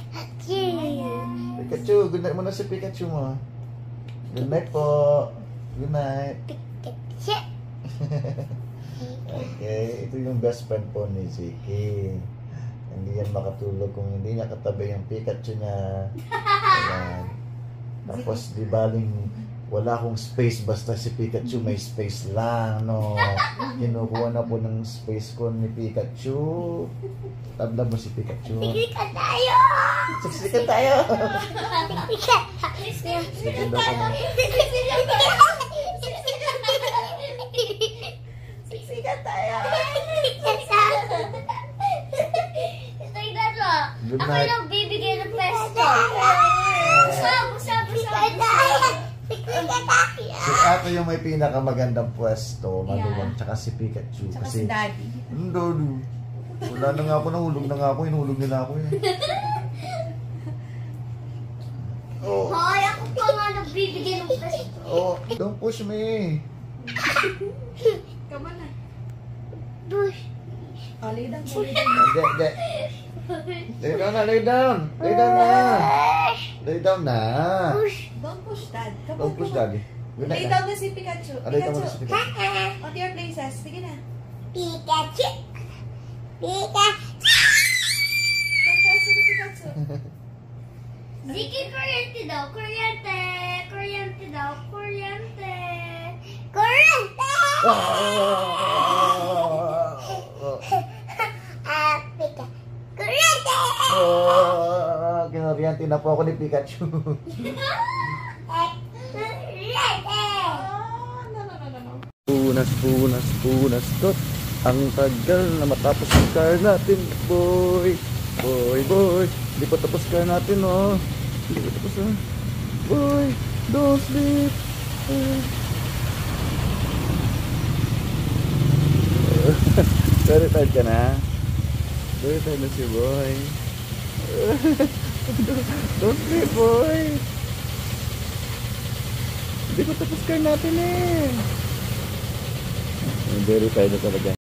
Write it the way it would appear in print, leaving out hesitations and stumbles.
Pikachu, good night muna si Pikachu mo. Good night po. Good night. Okay, ito yung best friend po ni Ziki. Hindi yan makatulog kung hindi niya katabi yung Pikachu niya. Ayan. Tapos di baling wala akong space, basta si Pikachu may space lang, no? Kinukuha na po ng space ko ni Pikachu. Tabla mo si Pikachu. Siksikan tayo! Siksikan tayo! Siksikan tayo! Siksikan tayo! Good Ako night. lang bibigyan ng pesto. Si Ate yung may pinakamagandang pwesto, maluwang, tsaka si Pikachu. Tsaka si Daddy. Daddy. Wala na nga ako, nahulog na nga ako, inulog nila ako eh. Oh, Hoy, ako pa nga nagbibigyan ng pesto. oh, don't push me. Come on na. Bush. Oh, lay down. Hindi. Lay down na, lay down. Lay down na. Lay down na. Bush. Don't push, Dad. Come on, Don't push, come on. Daddy. Good night Lay na. down na si Pikachu. Lay down mo na si Pikachu. Pikachu. On your places. Sige na. Pikachu. Pikachu. Confess si Pikachu. Ziki, kuryente daw. Kuryente. Kuryente daw. Kuryente. Kuryente! Pika. Kuryente! Kinoriente na po ako ni Pikachu. Kuryente! Oh, no. Punas tot. Ang tagal na matapos ang car natin, boy. Hindi pa tapos car natin, oh. Hindi pa tapos, oh. Boy, don't sleep. Very tired ka na? Very tired na si boy. Don't sleep, boy. Hindi pa tapos car natin, eh. Very tired na talaga.